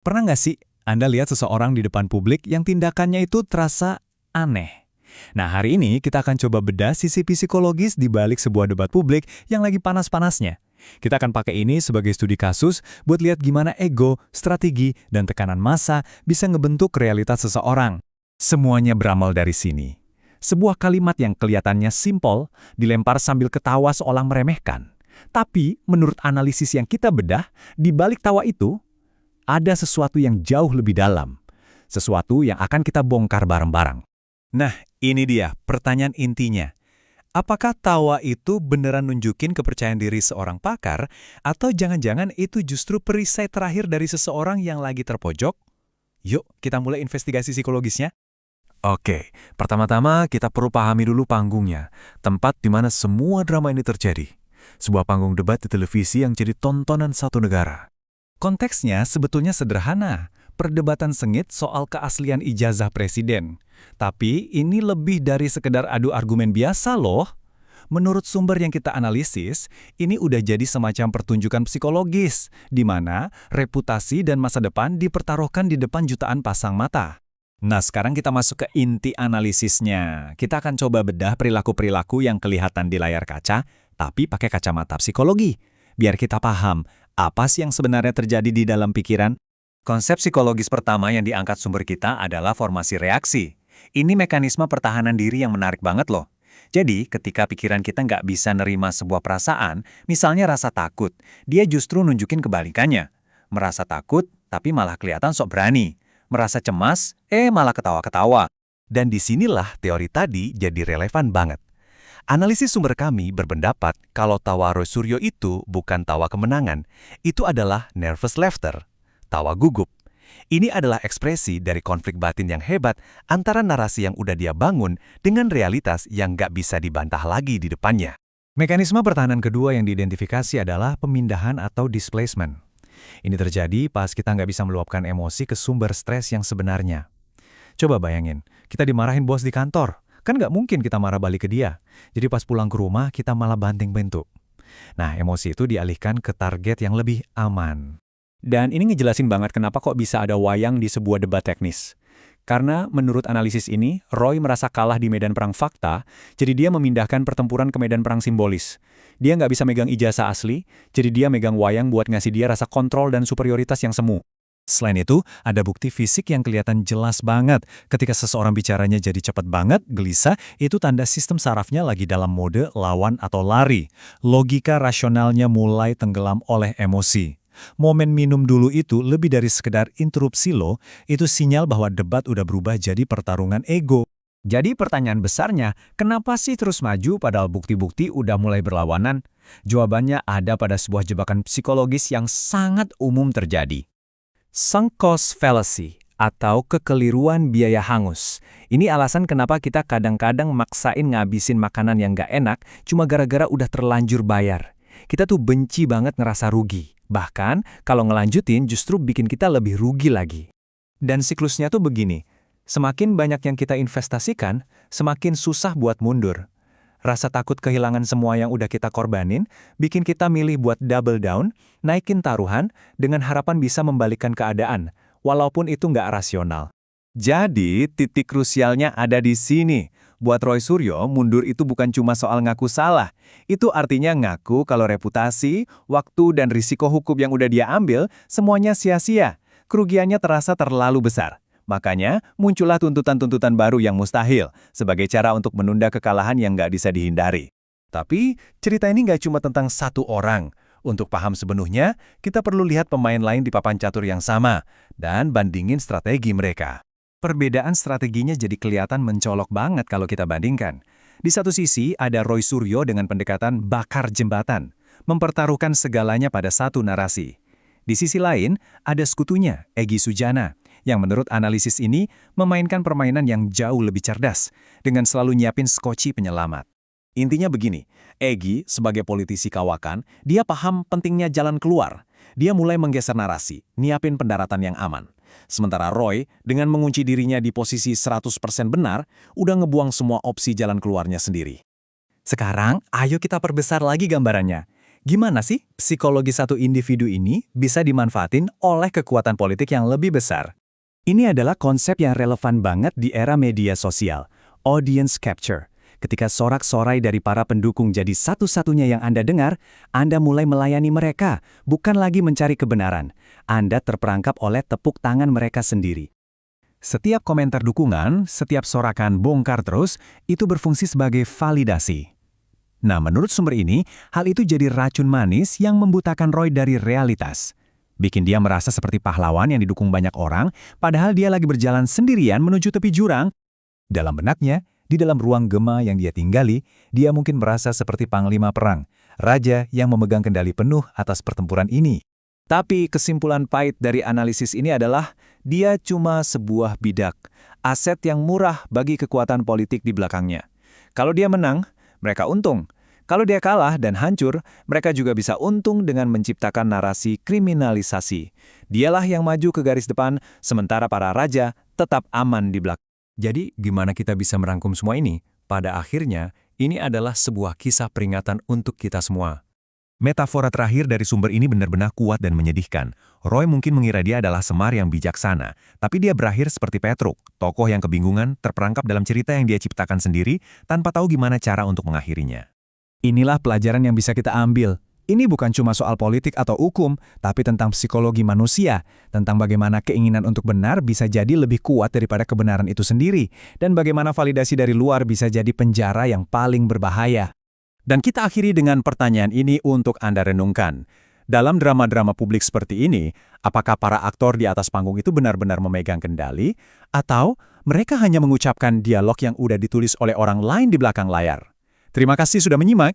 Pernah nggak sih Anda lihat seseorang di depan publik yang tindakannya itu terasa aneh? Nah, hari ini kita akan coba bedah sisi psikologis di balik sebuah debat publik yang lagi panas-panasnya. Kita akan pakai ini sebagai studi kasus buat lihat gimana ego, strategi, dan tekanan massa bisa ngebentuk realitas seseorang. Semuanya berawal dari sini. Sebuah kalimat yang kelihatannya simpel, dilempar sambil ketawa seolah meremehkan. Tapi, menurut analisis yang kita bedah, di balik tawa itu, ada sesuatu yang jauh lebih dalam. Sesuatu yang akan kita bongkar bareng-bareng. Nah, ini dia pertanyaan intinya. Apakah tawa itu beneran nunjukin kepercayaan diri seorang pakar, atau jangan-jangan itu justru perisai terakhir dari seseorang yang lagi terpojok? Yuk, kita mulai investigasi psikologisnya. Oke, pertama-tama kita perlu pahami dulu panggungnya, tempat di mana semua drama ini terjadi. Sebuah panggung debat di televisi yang jadi tontonan satu negara. Konteksnya sebetulnya sederhana, perdebatan sengit soal keaslian ijazah presiden. Tapi ini lebih dari sekedar adu argumen biasa loh. Menurut sumber yang kita analisis, ini udah jadi semacam pertunjukan psikologis, di mana reputasi dan masa depan dipertaruhkan di depan jutaan pasang mata. Nah, sekarang kita masuk ke inti analisisnya. Kita akan coba bedah perilaku-perilaku yang kelihatan di layar kaca, tapi pakai kacamata psikologi. Biar kita paham, apa sih yang sebenarnya terjadi di dalam pikiran? Konsep psikologis pertama yang diangkat sumber kita adalah formasi reaksi. Ini mekanisme pertahanan diri yang menarik banget loh. Jadi, ketika pikiran kita nggak bisa nerima sebuah perasaan, misalnya rasa takut, dia justru nunjukin kebalikannya. Merasa takut, tapi malah kelihatan sok berani. Merasa cemas, malah ketawa-ketawa. Dan disinilah teori tadi jadi relevan banget. Analisis sumber kami berpendapat kalau tawa Roy Suryo itu bukan tawa kemenangan, itu adalah nervous laughter, tawa gugup. Ini adalah ekspresi dari konflik batin yang hebat antara narasi yang udah dia bangun dengan realitas yang nggak bisa dibantah lagi di depannya. Mekanisme pertahanan kedua yang diidentifikasi adalah pemindahan atau displacement. Ini terjadi pas kita nggak bisa meluapkan emosi ke sumber stres yang sebenarnya. Coba bayangin, kita dimarahin bos di kantor. Kan nggak mungkin kita marah balik ke dia. Jadi pas pulang ke rumah, kita malah banting-pintu. Nah, emosi itu dialihkan ke target yang lebih aman. Dan ini ngejelasin banget kenapa kok bisa ada wayang di sebuah debat teknis. Karena menurut analisis ini, Roy merasa kalah di medan perang fakta, jadi dia memindahkan pertempuran ke medan perang simbolis. Dia nggak bisa megang ijazah asli, jadi dia megang wayang buat ngasih dia rasa kontrol dan superioritas yang semu. Selain itu, ada bukti fisik yang kelihatan jelas banget. Ketika seseorang bicaranya jadi cepat banget, gelisah, itu tanda sistem sarafnya lagi dalam mode lawan atau lari. Logika rasionalnya mulai tenggelam oleh emosi. Momen minum dulu itu lebih dari sekedar interupsi loh, itu sinyal bahwa debat udah berubah jadi pertarungan ego. Jadi pertanyaan besarnya, kenapa sih terus maju padahal bukti-bukti udah mulai berlawanan? Jawabannya ada pada sebuah jebakan psikologis yang sangat umum terjadi. Sunk cost fallacy atau kekeliruan biaya hangus. Ini alasan kenapa kita kadang-kadang maksain ngabisin makanan yang gak enak cuma gara-gara udah terlanjur bayar. Kita tuh benci banget ngerasa rugi. Bahkan kalau ngelanjutin justru bikin kita lebih rugi lagi. Dan siklusnya tuh begini, semakin banyak yang kita investasikan, semakin susah buat mundur. Rasa takut kehilangan semua yang udah kita korbanin, bikin kita milih buat double down, naikin taruhan, dengan harapan bisa membalikkan keadaan, walaupun itu nggak rasional. Jadi, titik krusialnya ada di sini. Buat Roy Suryo, mundur itu bukan cuma soal ngaku salah. Itu artinya ngaku kalau reputasi, waktu, dan risiko hukum yang udah dia ambil, semuanya sia-sia. Kerugiannya terasa terlalu besar. Makanya, muncullah tuntutan-tuntutan baru yang mustahil, sebagai cara untuk menunda kekalahan yang nggak bisa dihindari. Tapi, cerita ini nggak cuma tentang satu orang. Untuk paham sepenuhnya, kita perlu lihat pemain lain di papan catur yang sama, dan bandingin strategi mereka. Perbedaan strateginya jadi kelihatan mencolok banget kalau kita bandingkan. Di satu sisi, ada Roy Suryo dengan pendekatan bakar jembatan, mempertaruhkan segalanya pada satu narasi. Di sisi lain, ada sekutunya, Egy Sujana, yang menurut analisis ini memainkan permainan yang jauh lebih cerdas, dengan selalu nyiapin skoci penyelamat. Intinya begini, Egy sebagai politisi kawakan, dia paham pentingnya jalan keluar. Dia mulai menggeser narasi, nyiapin pendaratan yang aman. Sementara Roy, dengan mengunci dirinya di posisi 100% benar, udah ngebuang semua opsi jalan keluarnya sendiri. Sekarang, ayo kita perbesar lagi gambarannya. Gimana sih psikologi satu individu ini bisa dimanfaatin oleh kekuatan politik yang lebih besar? Ini adalah konsep yang relevan banget di era media sosial, audience capture. Ketika sorak-sorai dari para pendukung jadi satu-satunya yang Anda dengar, Anda mulai melayani mereka, bukan lagi mencari kebenaran. Anda terperangkap oleh tepuk tangan mereka sendiri. Setiap komentar dukungan, setiap sorakan bongkar terus, itu berfungsi sebagai validasi. Nah, menurut sumber ini, hal itu jadi racun manis yang membutakan Roy dari realitas. Bikin dia merasa seperti pahlawan yang didukung banyak orang, padahal dia lagi berjalan sendirian menuju tepi jurang. Dalam benaknya, di dalam ruang gema yang dia tinggali, dia mungkin merasa seperti panglima perang, raja yang memegang kendali penuh atas pertempuran ini. Tapi kesimpulan pahit dari analisis ini adalah, dia cuma sebuah bidak, aset yang murah bagi kekuatan politik di belakangnya. Kalau dia menang, mereka untung. Kalau dia kalah dan hancur, mereka juga bisa untung dengan menciptakan narasi kriminalisasi. Dialah yang maju ke garis depan, sementara para raja tetap aman di belakang. Jadi, gimana kita bisa merangkum semua ini? Pada akhirnya, ini adalah sebuah kisah peringatan untuk kita semua. Metafora terakhir dari sumber ini benar-benar kuat dan menyedihkan. Roy mungkin mengira dia adalah Semar yang bijaksana, tapi dia berakhir seperti Petruk, tokoh yang kebingungan, terperangkap dalam cerita yang dia ciptakan sendiri, tanpa tahu gimana cara untuk mengakhirinya. Inilah pelajaran yang bisa kita ambil. Ini bukan cuma soal politik atau hukum, tapi tentang psikologi manusia, tentang bagaimana keinginan untuk benar bisa jadi lebih kuat daripada kebenaran itu sendiri, dan bagaimana validasi dari luar bisa jadi penjara yang paling berbahaya. Dan kita akhiri dengan pertanyaan ini untuk Anda renungkan. Dalam drama-drama publik seperti ini, apakah para aktor di atas panggung itu benar-benar memegang kendali, atau mereka hanya mengucapkan dialog yang udah ditulis oleh orang lain di belakang layar? Terima kasih sudah menyimak.